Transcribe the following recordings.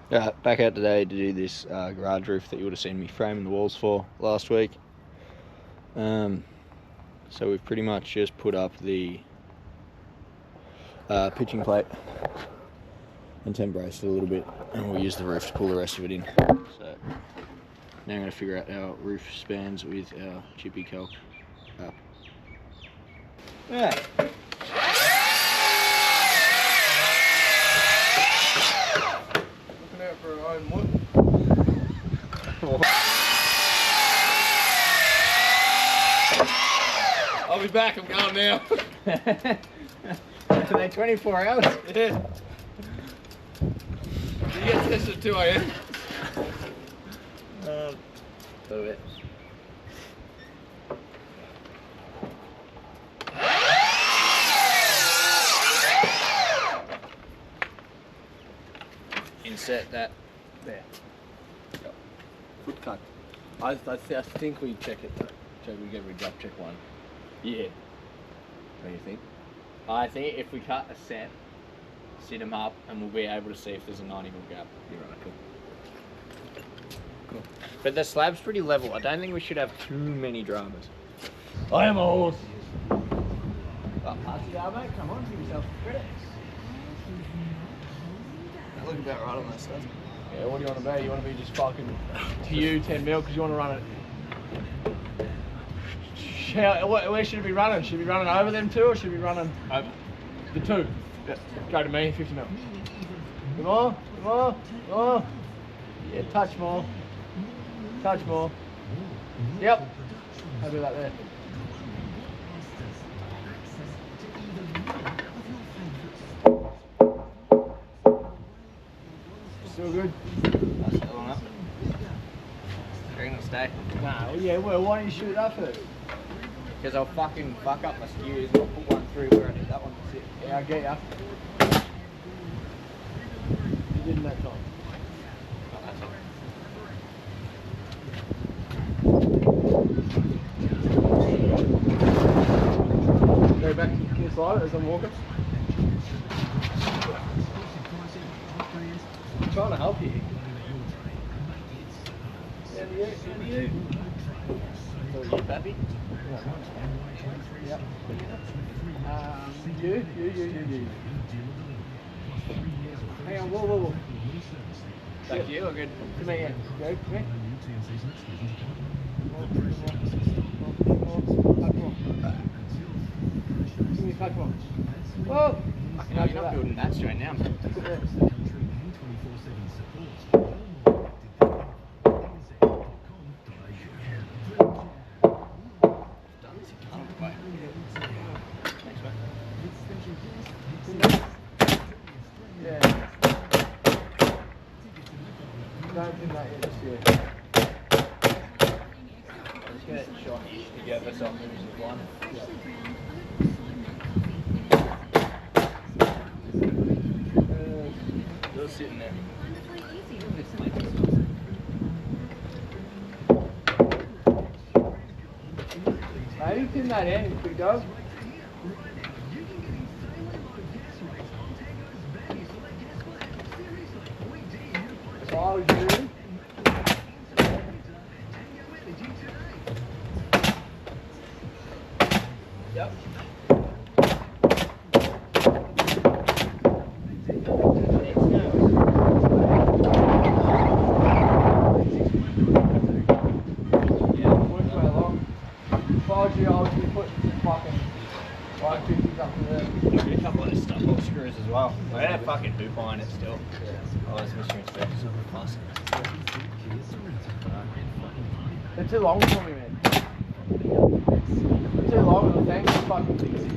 Back out today to do this garage roof that you would have seen me framing the walls for last week. So we've pretty much just put up the pitching plate and temp braced it a little bit, and we'll use the roof to pull the rest of it in. So now I'm going to figure out our roof spans with our chippy calc up. Yeah. Looking out for our own wood. I'll be back, I'm going now. Are they 24 hours? Yeah. You get this at 2 AM? A little bit. Insert that there. Good cut. I think we check it though. So we get rid of check one. Yeah. What do you think? I think if we cut a set, sit them up, and we'll be able to see if there's a 90 mil gap. You're right, cool. Cool. But the slab's pretty level. I don't think we should have too many dramas. I am a horse. Well, pass it out, mate. Come on, give yourself credit. That look about right on that stuff. Yeah, what do you want to be? You want to be just fucking to you 10 mil because you want to run it. Where should it be running? Should it be running over them two or should it be running over the two? Yep. Go to me, 50 mil. Come on, come on, come on. Yeah, touch more. Touch more. Yep. How do that there? Still good? That's still on up. You reckon it'll stay? Nah, well, yeah, well, why don't you shoot it up first? Because I'll fucking fuck up my skews and I'll put one through where I need that one to sit. Yeah, I get ya. You didn't that time. Oh, that's all. Go back to the slide as I'm walking. I'm trying to help you. You, Pappy? Yep. You. Hang on, whoa. Back to you or good? Come here, go, come here. Give me a touch more. Whoa! No, you're not building that straight now. Yeah. Don't do that yet, just yet. Let's get it shot-ish together so it moves as one. Still sitting there. Maybe pin that in, big dog. If I was you, Yep. A couple of stuff on screws as well. I had a fucking hoop behind it still. Oh, it's Mr. Inspector's on the plus. they're too long for me, man. They're too long, the thing to fucking fix it.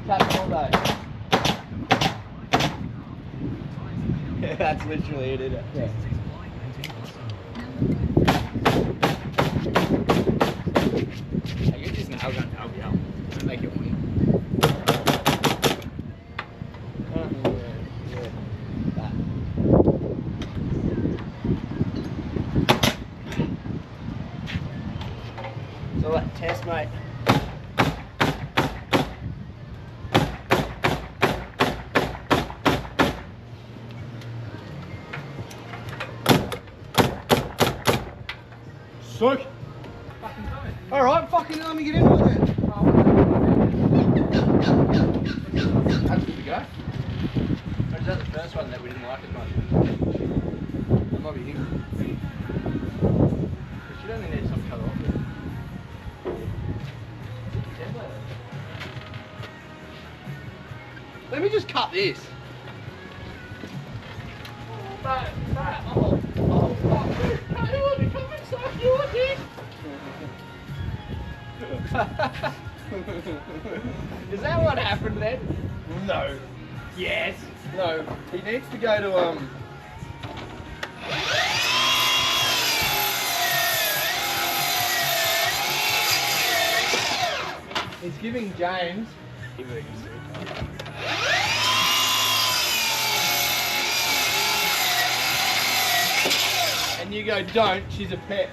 Tap all day. Yeah, that's literally it, isn't it? Yeah. I could just nail gun help you out. Make it win. So that test, mate. Sick. Alright, fucking let me get into it then. That's good to go. Or is that the first one that we didn't like as much? That might be him. But you only need some cut off it. Let me just cut this. Fuck, you want to come and suck your dick? Is that what happened then? No. Yes. No. He needs to go to He's giving James and you go, don't, she's a pet.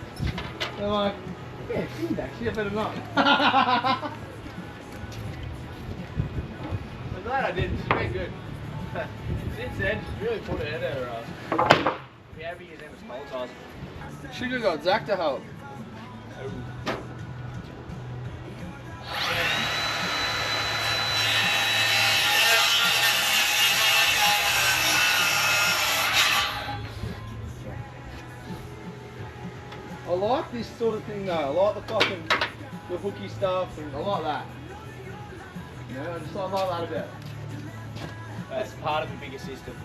They're like, yeah, she's actually, I better not. I'm glad I did, she's been good. Since then, she's really put her head out of her ass. If you ever use them as small size. She could have got Zach to help. I like this sort of thing though. I like the hooky stuff, and I like that. You know, I like that about it. That's part of the bigger system.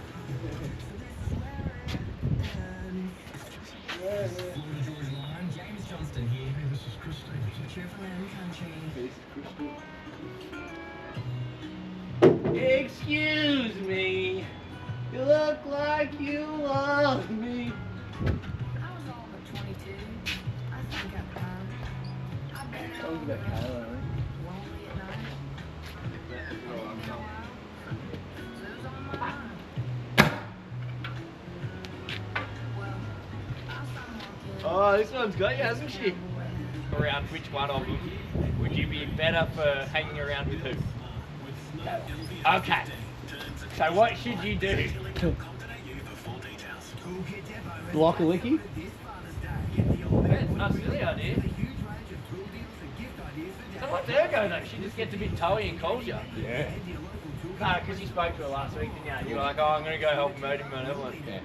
Excuse me, you look like you love me. Songs about Kayla, aren't Oh, this one's got you, hasn't she? Around which one of them would you be better for hanging around with who? Okay. So what should you do? Block a licky? Yeah, it's not a silly idea. So what's her go though? She just gets a bit toey and calls you. Yeah. No, because you spoke to her last week, didn't you? You were like, oh, I'm going to go help promote him and everyone. Yeah.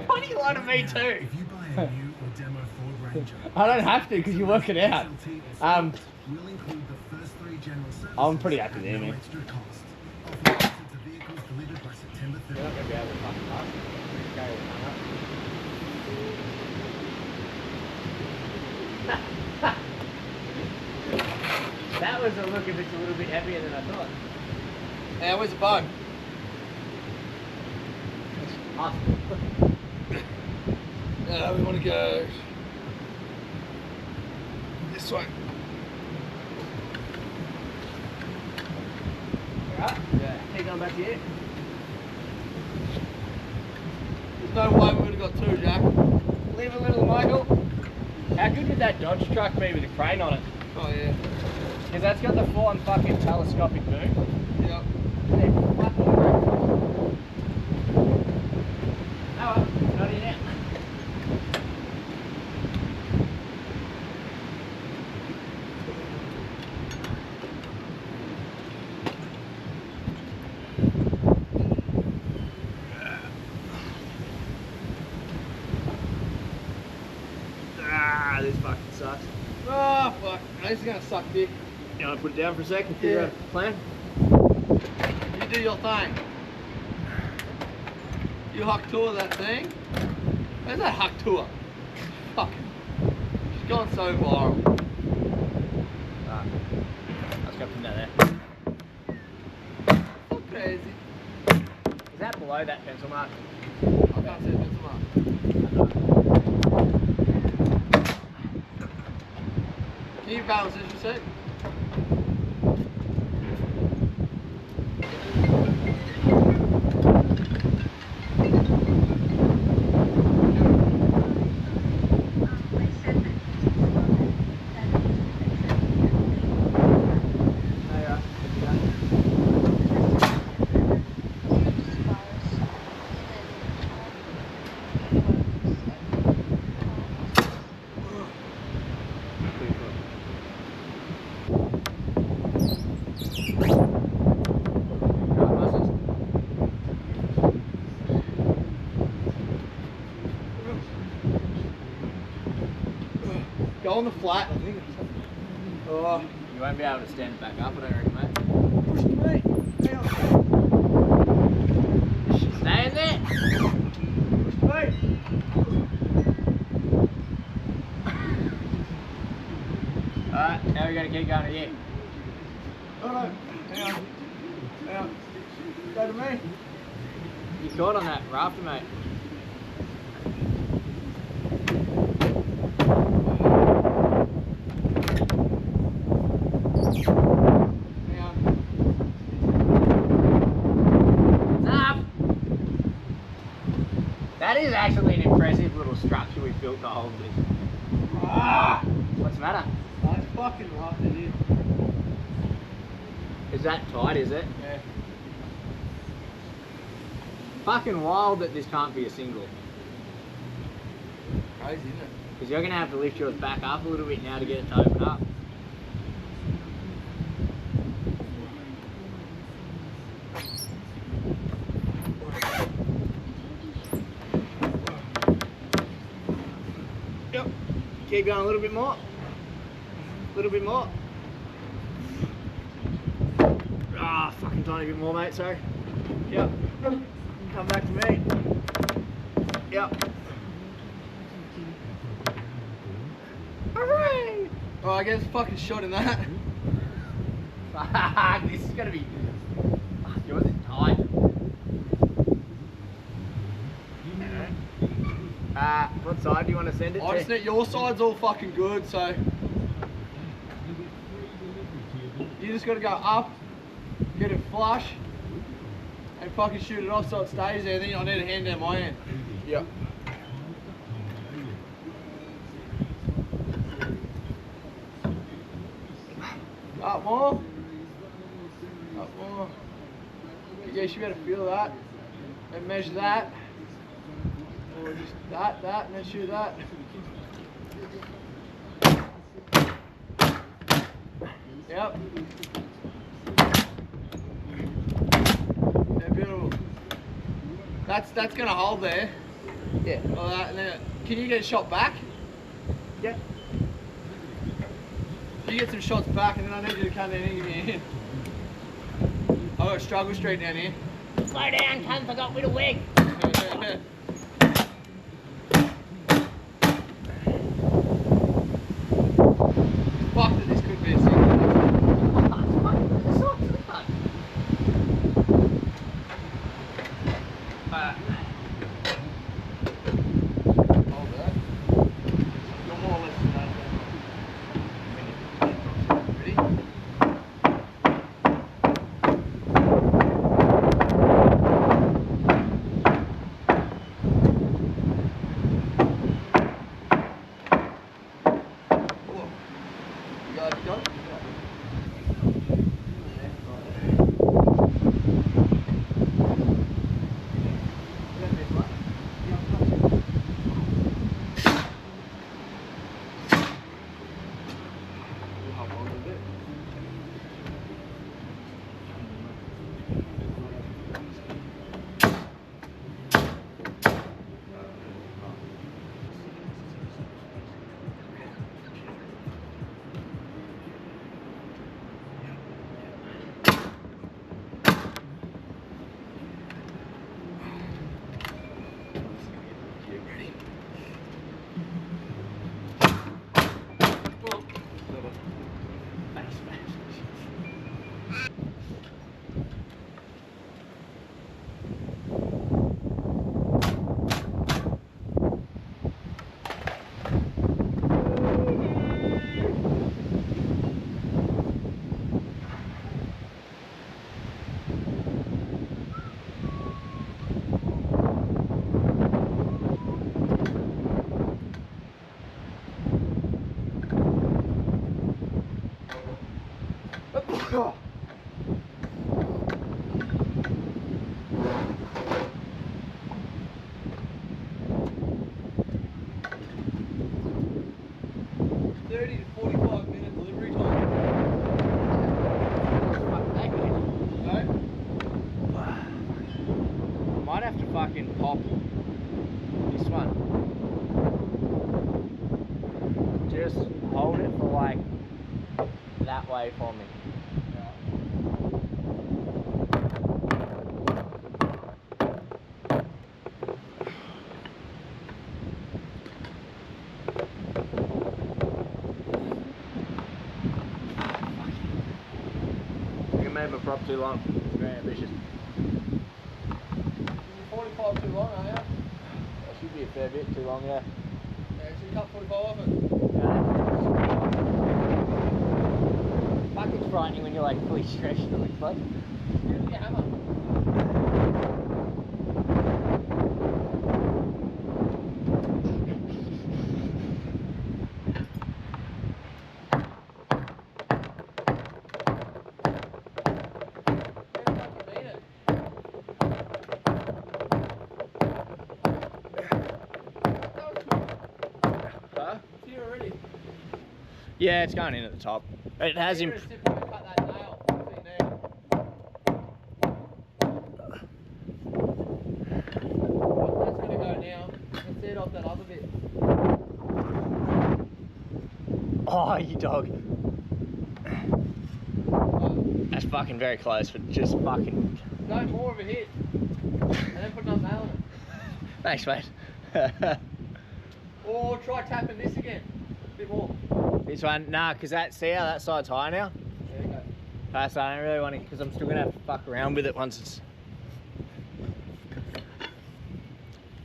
Why do you lie to me too? I don't have to because you work it out. I'm pretty happy there, man. You're not going to be able to fucking pass it. That was a look if it's a little bit heavier than I thought. Now, where's the bug? We want to go this way. Alright, yeah. Keep going back here. There's no way we would have got two, Jack. Leave a little, Michael. How good would that Dodge truck be with a crane on it? Oh, yeah. Because that's got the full on fucking telescopic boom. Yep. Hey, flat board. Oh well, not in yet. Ah, this fucking sucks. Oh, fuck. This is going to suck dick. You want to put it down for a second? Figure Yeah. out a plan? You do your thing. You huck tour that thing. Where's that huck tour? Fucking. She's gone so viral. Ah, let's go from down there. So crazy. Is that below that pencil mark? I can't see the pencil mark. Can you balance this receipt? Go on the flat. I think. Oh. You won't be able to stand it back up, I don't reckon, mate. Push it, mate. Hang on. Stay in there. Push it, mate. Alright, now we gotta keep going again. Oh no. Hang on. Hang on. Go to me. You caught on that rafter, mate. Hang on. Stop! That is actually an impressive little structure we've built to hold this. Ah! What's the matter? Oh, it's fucking rough, it is. Is that tight, is it? Yeah. Fucking wild that this can't be a single. Crazy, isn't it? Because you're going to have to lift yours back up a little bit now to get it to open up. Yep. Keep going a little bit more. A little bit more. Ah, fucking tiny bit more, mate, sorry. Yep. Come back to me. Yep. Hooray! Oh, I get a fucking shot in that. Fuck, this is going to be... Fuck, yours is tight. What side do you want to send it I to? just think your side's all fucking good, so... You just got to go up, get it flush, and fucking shoot it off so it stays there. Then I need a hand down my end. Yep. Up more. Up more. Yeah, you better feel that. And measure that. Or just that, and then shoot that. Yep. Yeah, beautiful. That's gonna hold there. Yeah. Like that, and then can you get a shot back? Yep. You get some shots back, and then I need you to come down and give me a hand. I've got struggle street down here. Slow down, cunt, I got with a wig. Fuck that this could be a single. Hold that. You're more or less than that. Ready? Oh. You got it? Oh. 30 to 45 minute delivery time. No? I might have to fucking pop this one. Do you just hold it for like that way for me. You made my prop too long. It's very ambitious. 45 too long, are you? That should be a fair bit too long, yeah. Yeah, should we cut 45 off it? Fuck, it's frightening when you're like fully stretched it looks like. Here's your hammer. Huh? It's here already. Yeah, it's going in at the top. It has You're him. gonna sit and cut that nail. See now. That's gonna go now. Let's see it off that other bit. Oh, you dog. Oh, That's fucking very close, but just fucking. go more of a hit. And then put another nail in it. Thanks, mate. Or try tapping this again. A bit more. This one, nah, because see how that side's high now? There you go. So I don't really want to, because I'm still going to have to fuck around with it once it's.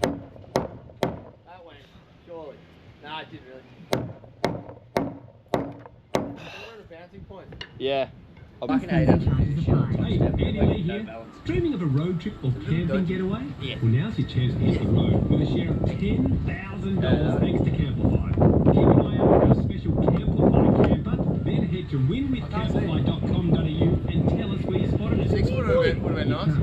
That went, surely. Nah, it didn't really. We're at a bouncing point. Yeah. Fucking hate it. Hey, Andy Lee here. Dreaming of a road trip or camping getaway? Yeah. Well, now's your chance to hit the road with a share of $10,000 thanks to Camplify. Keep an eye out for our special Camplify camper. Then head to winwithcamplify.com.au and tell us where you spotted it. 6 would have been nice.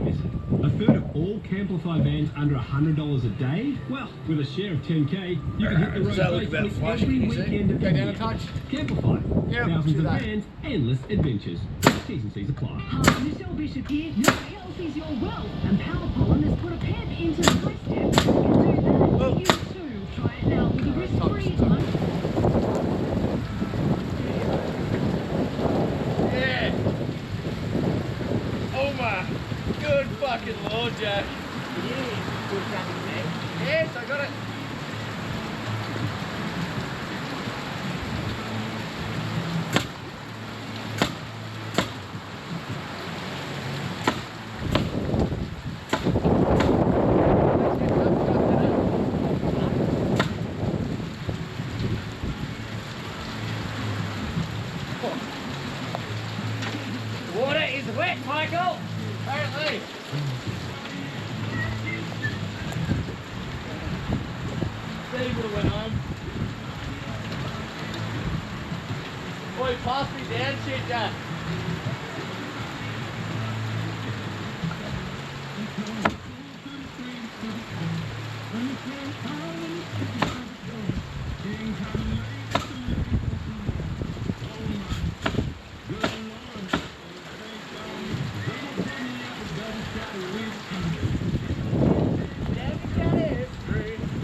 A third of all Camplify vans under $100 a day? Well, with a share of 10K, you can hit the road safely every weekend of the Go down a year. touch. Camplify. Yeah, Thousands do of that. vans, endless adventures. T's and C's apply. Hi, Michelle Bishop here. Your health is your wealth, and Power Pollen has put a pep into my step. You can do that. You too. Try it now with a risk-free. Yeah. Oh my good fucking lord, Jack. Yes, I got it. Water is wet, Michael! Apparently. Steve would have went home. Boy, pass me down shit, Jack.